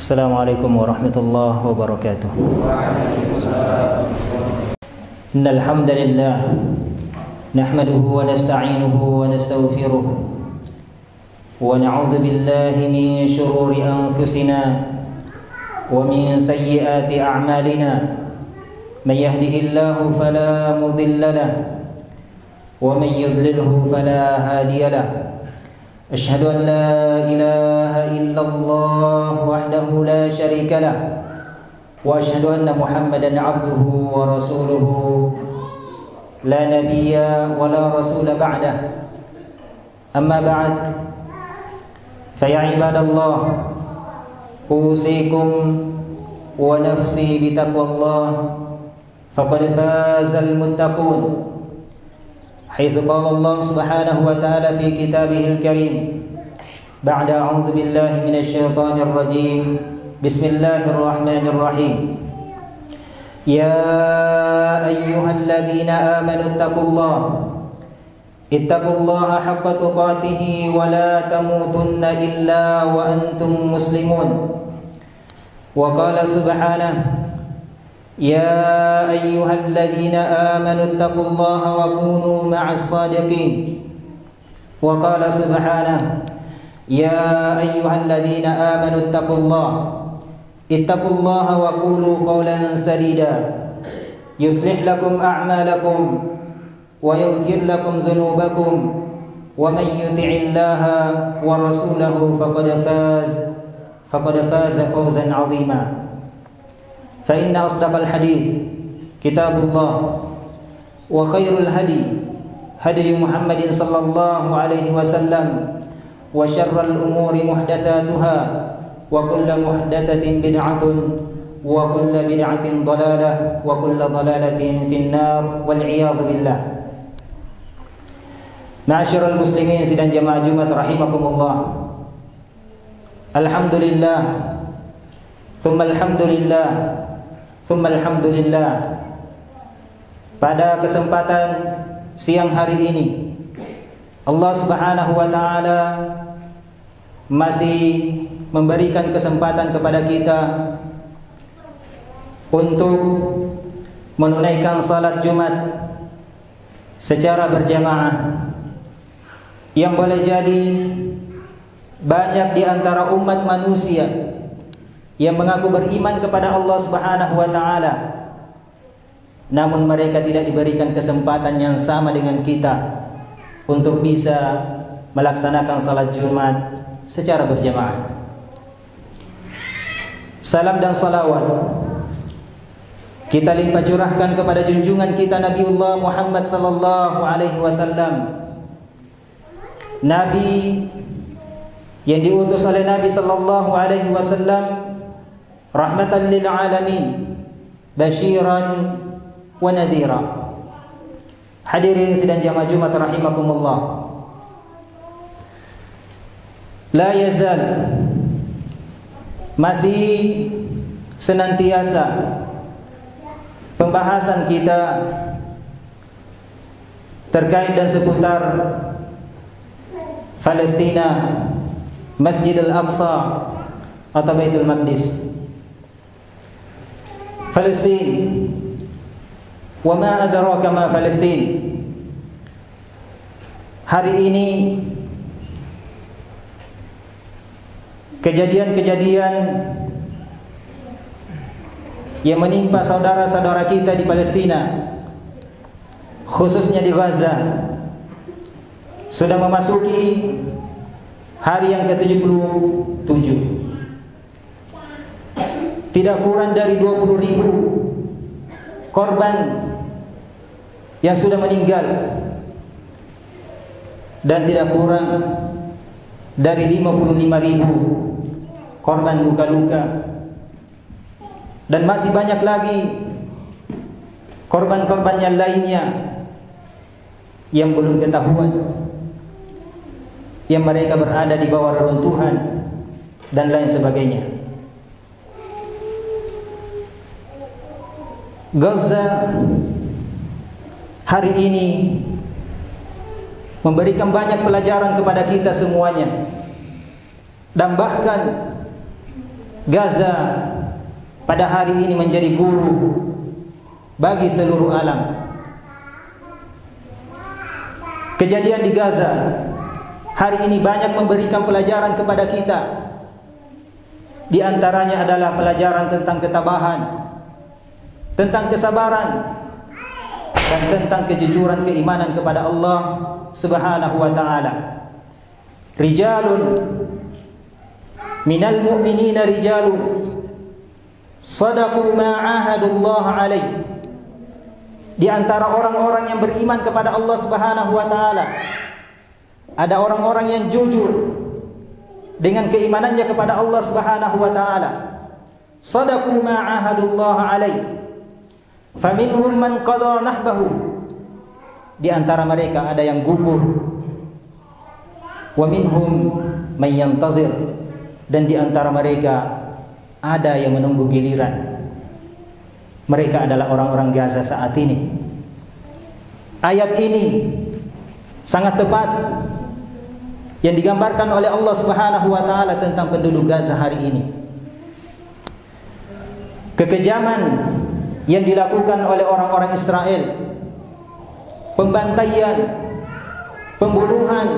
Assalamualaikum warahmatullahi wabarakatuh. Innal hamdalillah nahmaduhu wa nasta'inuhu wa nastaghfiruh wa na'udzu billahi min shururi anfusina wa min sayyiati a'malina. Man yahdihillahu fala mudilla lahu wa man yudlilhu fala hadiya lahu. Asyhadu an la ilaha illallah wahdahu la syarika lah wa asyhadu anna Muhammadan abduhu wa rasuluhu la nabiyya wa la rasula ba'dah. Amma ba'd, fa ya ibadallah, usikum wa nafsi bi taqwallah faqad fazal muttaqun. حيث قال الله سبحانه وتعالى في كتابه الكريم بعد أعوذ بالله من الشيطان الرجيم بسم الله الرحمن الرحيم يا أيها الذين آمنوا اتقوا الله حق تقاته ولا تموتن إلا وأنتم مسلمون. وقال سبحانه يا أيها الذين آمنوا اتقوا الله وكونوا مع الصادقين. وقال سبحانه يا أيها الذين آمنوا اتقوا الله وقولوا قولا سديدا يصلح لكم أعمالكم ويغفر لكم ذنوبكم ومن يطع الله ورسوله فقد فاز فوزا عظيما. فإن أصدق الحديث كتاب الله وخير الهدي هدي محمد صلى الله عليه وسلم وشر الأمور محدثاتها وكل محدثة بدعة وكل بدعة ضلالة وكل ضلالة في النار والعياذ بالله. Ma'asyiral muslimin sidang jamaah Jumat rahimakumullah. Alhamdulillah thumma alhamdulillah thumma alhamdulillah. Pada kesempatan siang hari ini Allah Subhanahu wa taala masih memberikan kesempatan kepada kita untuk menunaikan salat Jumat secara berjamaah, yang boleh jadi banyak di antara umat manusia yang mengaku beriman kepada Allah Subhanahu wa taala, namun mereka tidak diberikan kesempatan yang sama dengan kita untuk bisa melaksanakan salat Jumat secara berjamaah. Salam dan salawat kita limpah curahkan kepada junjungan kita Nabiullah Muhammad sallallahu alaihi wasallam, Nabi yang diutus oleh Nabi sallallahu alaihi wasallam rahmatan lil alamin, basyiran wa nadhira. Hadirin sidang jamaah Jumat rahimakumullah. La yazal, masih senantiasa pembahasan kita terkait dan seputar Palestina, Masjidil Aqsa atau Baitul Maqdis. Palestin, wa ma adraka ma Palestin. Hari ini kejadian-kejadian yang menimpa saudara-saudara kita di Palestina, khususnya di Gaza, sudah memasuki hari yang ke-77. Tidak kurang dari 20.000 korban yang sudah meninggal, dan tidak kurang dari 55.000 korban luka-luka, dan masih banyak lagi korban-korban yang lainnya yang belum ketahuan, yang mereka berada di bawah reruntuhan dan lain sebagainya. Gaza hari ini memberikan banyak pelajaran kepada kita semuanya, dan bahkan Gaza pada hari ini menjadi guru bagi seluruh alam. Kejadian di Gaza hari ini banyak memberikan pelajaran kepada kita. Di antaranya adalah pelajaran tentang ketabahan, tentang kesabaran, dan tentang kejujuran keimanan kepada Allah Subhanahu wa ta'ala. Rijalun minal mu'minina rijalun sadaqu ma ahadullah alaih. Di antara orang-orang yang beriman kepada Allah Subhanahu wa ta'ala ada orang-orang yang jujur dengan keimanannya kepada Allah Subhanahu wa ta'ala. Sadaqu ma ahadullah alaih. Faminhum man qada nahbahu. Di antara mereka ada yang gugur. Wa minhum man yantazir. Dan di antara mereka ada yang menunggu giliran. Mereka adalah orang-orang Gaza saat ini. Ayat ini sangat tepat yang digambarkan oleh Allah Subhanahu wa ta'ala tentang penduduk Gaza hari ini. Kekejaman yang dilakukan oleh orang-orang Israel, pembantaian, pembunuhan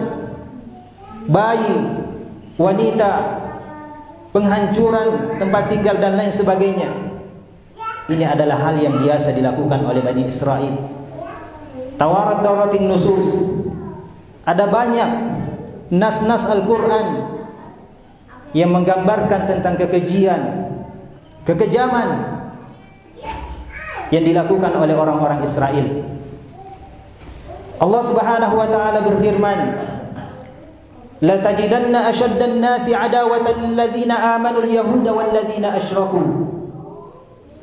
bayi, wanita, penghancuran tempat tinggal dan lain sebagainya. Ini adalah hal yang biasa dilakukan oleh Bani Israel. Tawarat-tawaratin nusus. Ada banyak nas-nas Al-Quran yang menggambarkan tentang kekejian, kekejaman yang dilakukan oleh orang-orang Israel. Allah Subhanahu wa ta'ala berfirman, la tajidanna ashaddan nasi adawatan ladzina amanu al-yahuda wal ladzina asyraku.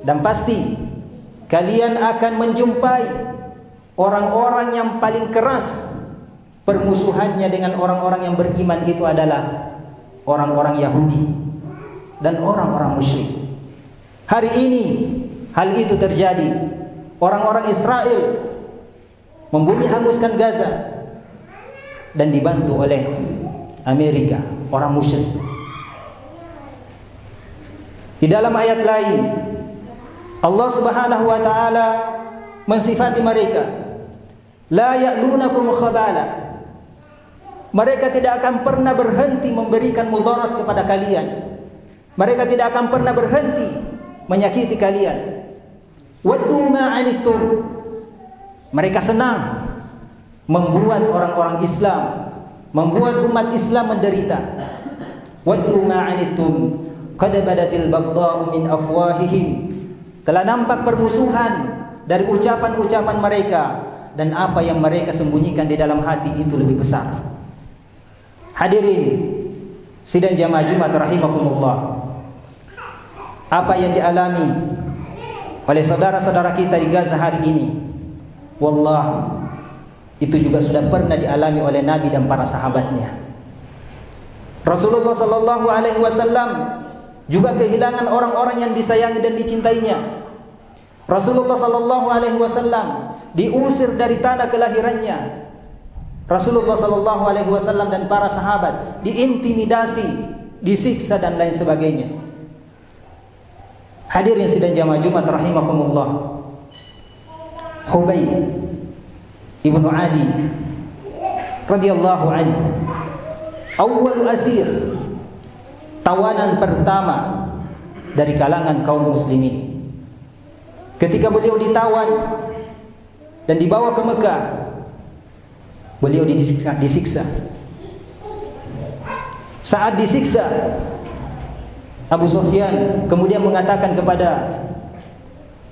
Dan pasti kalian akan menjumpai orang-orang yang paling keras permusuhannya dengan orang-orang yang beriman, itu adalah orang-orang Yahudi dan orang-orang musyrik. Hari ini hal itu terjadi. Orang-orang Israel membumi hanguskan Gaza dan dibantu oleh Amerika, orang musyrik. Di dalam ayat lain Allah Subhanahu wa ta'ala mensifati mereka, la ya'lunakum khabala. Mereka tidak akan pernah berhenti memberikan mudarat kepada kalian. Mereka tidak akan pernah berhenti menyakiti kalian. Waddu ma 'anittum. Mereka senang membuat orang-orang Islam, membuat umat Islam menderita. Waddu ma 'anittum qad badatil baghdha'u min afwahihim. Telah nampak permusuhan dari ucapan-ucapan mereka, dan apa yang mereka sembunyikan di dalam hati itu lebih besar. Hadirin sidang jamaah Jumat rahimakumullah, apa yang dialami oleh saudara-saudara kita di Gaza hari ini, wallah, itu juga sudah pernah dialami oleh Nabi dan para sahabatnya. Rasulullah sallallahu alaihi wasallam juga kehilangan orang-orang yang disayangi dan dicintainya. Rasulullah sallallahu alaihi wasallam diusir dari tanah kelahirannya. Rasulullah sallallahu alaihi wasallam dan para sahabat diintimidasi, disiksa dan lain sebagainya. Hadirin sidang jamaah Jumat rahimakumullah, Hubayb ibnu Adi radhiyallahu anhu, awwal asir, tawanan pertama dari kalangan kaum muslimin. Ketika beliau ditawan dan dibawa ke Mekah, beliau disiksa. Saat disiksa, Abu Sufyan kemudian mengatakan kepada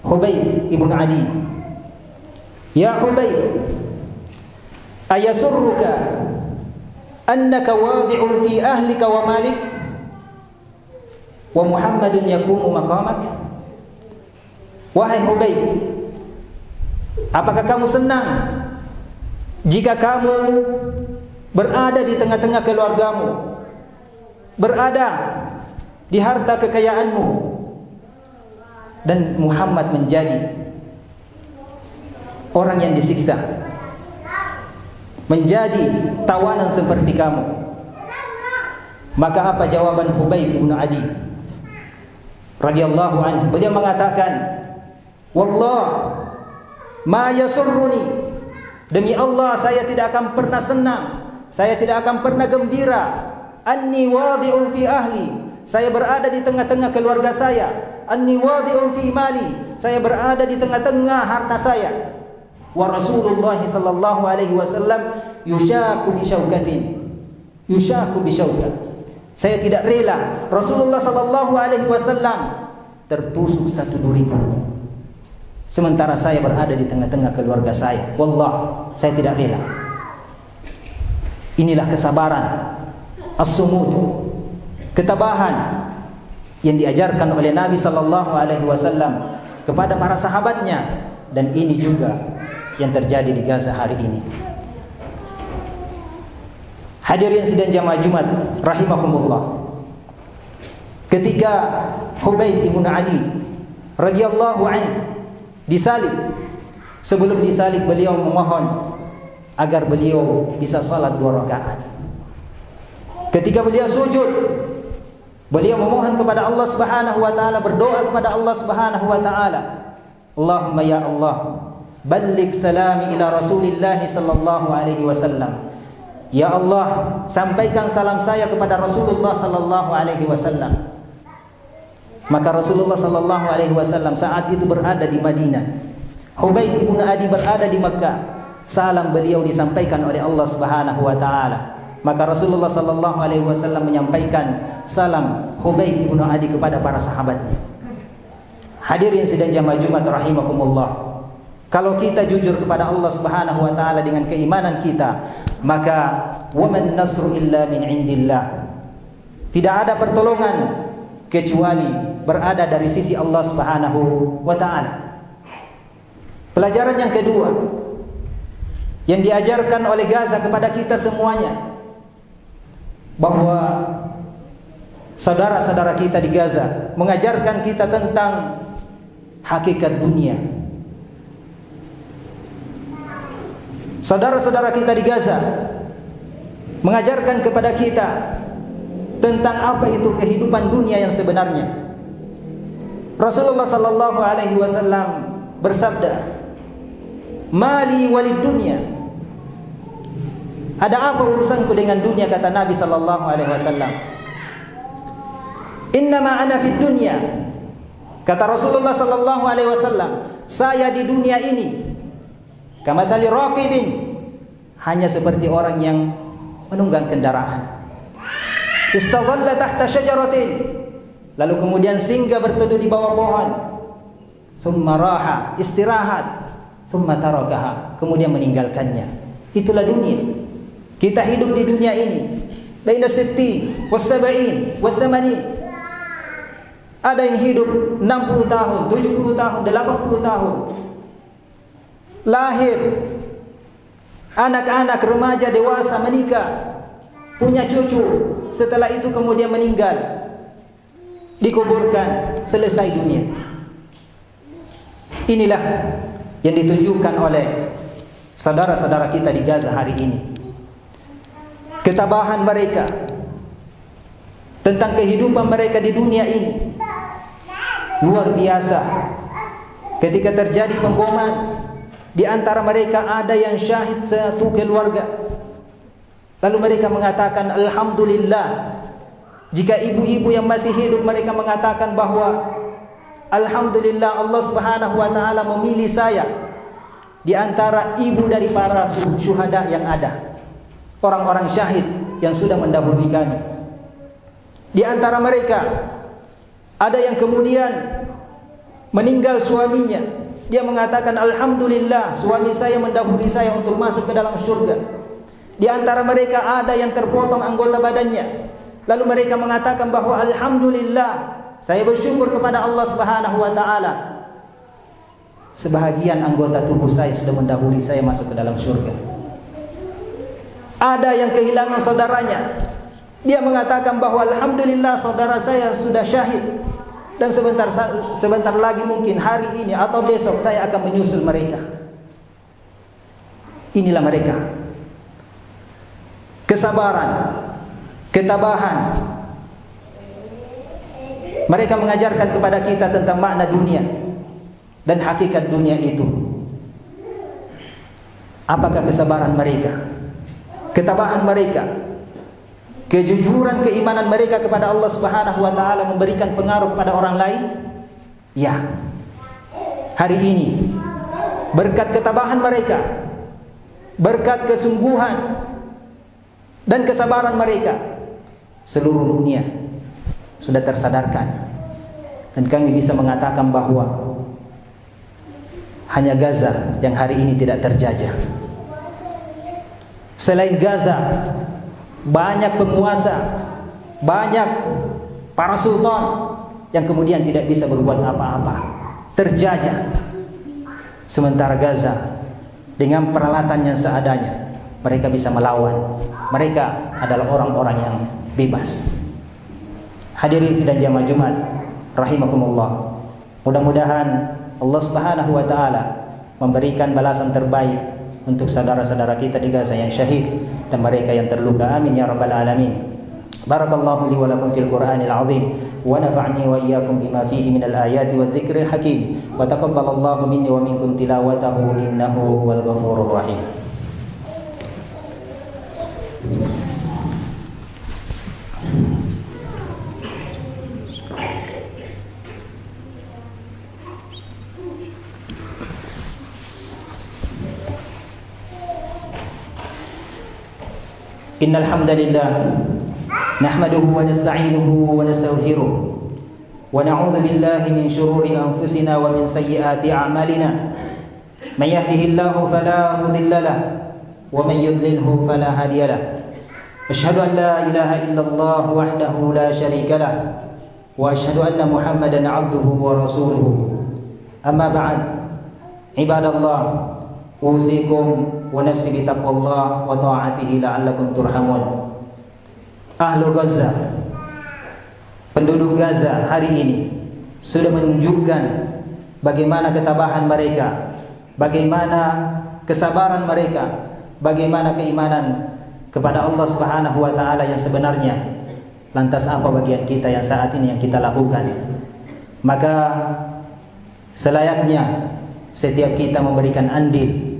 Hubayb ibn Adi, "Ya Hubayb, ayasurruka annaka wadi'un fi ahlika wa malik wa Muhammadun yaqumu maqamak?" Wahai Hubayb, apakah kamu senang jika kamu berada di tengah-tengah keluargamu, berada di harta kekayaanmu, dan Muhammad menjadi orang yang disiksa, menjadi tawanan seperti kamu? Maka apa jawaban Hubayb bin Adi? radhiyallahu anhu, beliau mengatakan, "Wallah ma yasurruni." Demi Allah, saya tidak akan pernah senang, saya tidak akan pernah gembira, anni wadi'un fi ahli, saya berada di tengah-tengah keluarga saya, anni wadi'un fi mali, saya berada di tengah-tengah harta saya, wa Rasulullah sallallahu alaihi wasallam yushaku bi syaukatin, yushaku bi syaukat. Saya tidak rela Rasulullah sallallahu alaihi wasallam tertusuk satu duri, sementara saya berada di tengah-tengah keluarga saya. Wallah, saya tidak rela. Inilah kesabaran, as-sumud, ketabahan yang diajarkan oleh Nabi sallallahu alaihi wasallam kepada para sahabatnya, dan ini juga yang terjadi di Gaza hari ini. Hadirin sidang jamaah Jumat rahimakumullah, ketika Hubayb ibn Adi radhiyallahu anhu disalib, sebelum disalib beliau memohon agar beliau bisa salat 2 rakaat. Ketika beliau sujud, beliau memohon kepada Allah Subhanahu wa taala, berdoa kepada Allah Subhanahu wa taala, Allahumma ya Allah, balligh salami ila Rasulillah sallallahu alaihi wasallam. Ya Allah, sampaikan salam saya kepada Rasulullah sallallahu alaihi wasallam. Maka Rasulullah sallallahu alaihi wasallam saat itu berada di Madinah, Hubayb ibn Adi berada di Makkah. Salam beliau disampaikan oleh Allah Subhanahu wa taala. Maka Rasulullah sallallahu alaihi wasallam menyampaikan salam Hubayb ibn Adi kepada para sahabatnya. Hadirin sidang jamaah Jumat rahimakumullah, kalau kita jujur kepada Allah Subhanahu wa taala dengan keimanan kita, maka waman nasru illa min indillah. Tidak ada pertolongan kecuali berada dari sisi Allah Subhanahu wa taala. Pelajaran yang kedua yang diajarkan oleh Gaza kepada kita semuanya, bahwa saudara-saudara kita di Gaza mengajarkan kita tentang hakikat dunia. Saudara-saudara kita di Gaza mengajarkan kepada kita tentang apa itu kehidupan dunia yang sebenarnya. Rasulullah sallallahu alaihi wasallam bersabda, "Mali walid dunya." Ada apa urusanku dengan dunia, kata Nabi sallallahu alaihi wasallam. "Innama ana fid dunya." Kata Rasulullah sallallahu alaihi wasallam, saya di dunia ini kamathali raqibin, hanya seperti orang yang menunggang kendaraan. Istadhalla tahta syajaratin, lalu kemudian singgah berteduh di bawah pohon. Summa raha, istirahat. Summa tarakaha, kemudian meninggalkannya. Itulah dunia. Kita hidup di dunia ini baina 60 was 70 was 80. Ada yang hidup 60 tahun, 70 tahun, 80 tahun. Lahir, anak-anak, remaja, dewasa, menikah, punya cucu, setelah itu kemudian meninggal, dikuburkan, selesai dunia. Inilah yang ditunjukkan oleh saudara-saudara kita di Gaza hari ini. Ketabahan mereka tentang kehidupan mereka di dunia ini luar biasa. Ketika terjadi pemboman, di antara mereka ada yang syahid satu keluarga. Lalu mereka mengatakan alhamdulillah. Jika ibu-ibu yang masih hidup, mereka mengatakan bahwa alhamdulillah Allah Subhanahu wa taala memilih saya di antara ibu dari para syuhada yang ada. Orang-orang syahid yang sudah mendahului kami. Di antara mereka ada yang kemudian meninggal suaminya. Dia mengatakan alhamdulillah, suami saya mendahului saya untuk masuk ke dalam surga. Di antara mereka ada yang terpotong anggota badannya. Lalu mereka mengatakan bahwa alhamdulillah, saya bersyukur kepada Allah Subhanahu wa taala. Sebahagian anggota tubuh saya sudah mendahului saya masuk ke dalam surga. Ada yang kehilangan saudaranya. Dia mengatakan bahwa alhamdulillah saudara saya sudah syahid, dan sebentar lagi mungkin hari ini atau besok saya akan menyusul mereka. Inilah mereka. Kesabaran, ketabahan, Mereka mengajarkan kepada kita tentang makna dunia dan hakikat dunia itu. Apakah kesabaran mereka, ketabahan mereka, kejujuran keimanan mereka kepada Allah Subhanahu wa taala memberikan pengaruh kepada orang lain? Ya. Hari ini berkat ketabahan mereka, berkat kesungguhan dan kesabaran mereka, seluruh dunia sudah tersadarkan. Dan kami bisa mengatakan bahwa hanya Gaza yang hari ini tidak terjajah. Selain Gaza, banyak penguasa, banyak para sultan yang kemudian tidak bisa berbuat apa-apa, terjajah. Sementara Gaza dengan peralatan yang seadanya, mereka bisa melawan. Mereka adalah orang-orang yang bebas. Hadirin sidang jamaah Jumat rahimakumullah. Mudah-mudahan Allah Subhanahu wa taala memberikan balasan terbaik untuk saudara-saudara kita di Gaza yang syahid dan mereka yang terluka. Amin ya rabbal alamin. Barakallahu li wa lakum fil Qur'anil azim wa nafa'ni wa iyyakum bima fihi minal ayati wadh-dhikril hakim wa taqabbalallahu minni wa minkum tilawatahu innahu huwal ghafurur rahim. Innal hamdalillah nahmaduhu wa nasta'inuhu wa nastaghfiruh wa na'udzu billahi min shururi anfusina wa min sayyiati a'malina. May yahdihillahu fala mudilla lahu wa may yudlilhu fala hadiya lahu. Asyhadu an la ilaha illallah wahdahu la syarika lahu wa asyhadu anna Muhammadan 'abduhu wa rasuluhu. Amma ba'd. Ibadallah, usikum wa nafsi bitaqwallah wa ta'atihi la'allakum turhamun. Ahlu Gaza, penduduk Gaza hari ini sudah menunjukkan bagaimana ketabahan mereka, bagaimana kesabaran mereka, bagaimana keimanan kepada Allah Subhanahu wa taala yang sebenarnya. Lantas apa bagian kita yang saat ini yang kita lakukan? Maka selayaknya setiap kita memberikan andil,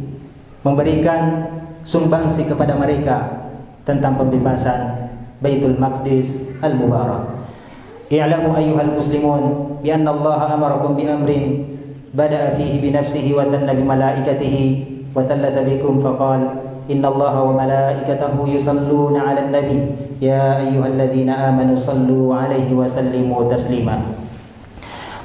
memberikan sumbangsi kepada mereka tentang pembebasan Baitul Maqdis al-Mubarak. I'lamu ayyuhal muslimun bi anna Allah amarakum bi amrin bada'a fihi bi nafsihi wa zanna bi malaikatihi wa sallasa bikum faqala inna Allah wa malaikatahu yusalluna 'alan nabi ya ayyuhalladzina amanu sallu 'alaihi wa sallimu taslima.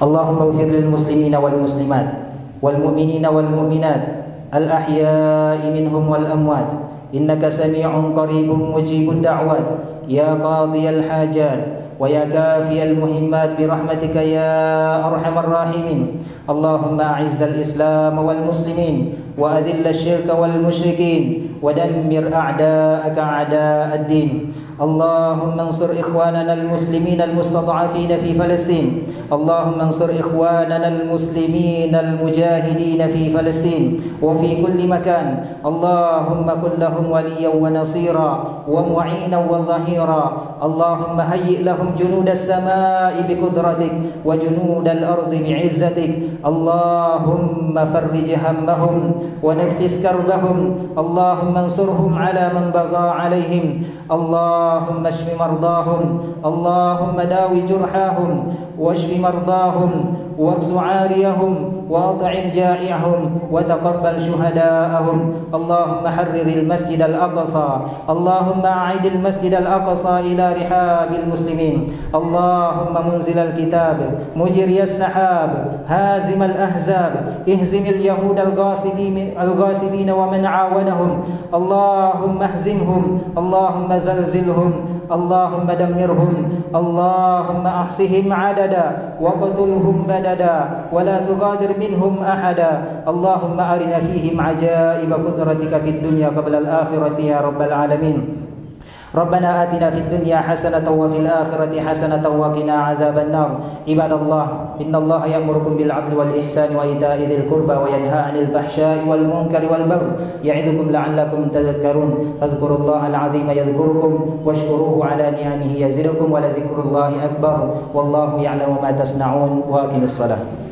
Allahumma ighfir lil muslimina wal muslimat wal mu'minina wal mu'minat al-ahya'i minhum wal amwat innaka sami'un qaribun mujibud da'wat ya qadiyal hajat wa ya kafiyal muhimmat birahmatika ya arhamar rahimin. Allahumma a'izzal islam wal muslimin wa adhillal syirka wal musyrikin wa dammir a'da'aka a'da'ad din. اللهم انصر إخواننا المسلمين المستضعفين في فلسطين. اللهم انصر إخواننا المسلمين المجاهدين في فلسطين وفي كل مكان. اللهم كن لهم وليا ونصيرا ومعينا وظهيرا. اللهم هيئ لهم جنود السماء بقدرتك وجنود الأرض بعزتك. اللهم فرج همهم ونفس كربهم. اللهم انصرهم على من بغى عليهم. اللهم اشف مرضاهم. اللهم داوي جرحاهم واشف مرضاهم واكس عاريهم واطعم جائعهم وتقبل شهداءهم. اللهم حرر المسجد الأقصى. اللهم أعد المسجد الأقصى إلى رحاب المسلمين. اللهم منزل الكتاب مجري السحاب هازم الأحزاب اهزم اليهود الغاصبين ومن عاونهم. اللهم اهزمهم. اللهم زلزلهم. اللهم دمرهم. اللهم احصهم عددا وقتلهم بددا ولا تغادر منهم أحدا. اللهم أرنا فيهم عجائب قدرتك في الدنيا قبل الآخرة يا رب العالمين. ربنا آتنا في الدنيا حسنة وفي الآخرة حسنة وقنا عذاب النار عباد الله إن الله يأمركم بالعدل والإحسان وإيتاء ذي القربى وينهى عن الفحشاء والمنكر والبغي يعظكم لعلكم تذكرون فاذكروا الله العظيم يذكركم واشكروه على نعمه يزدكم ولذكر الله أكبر والله يعلم ما تصنعون وأقم الصلاة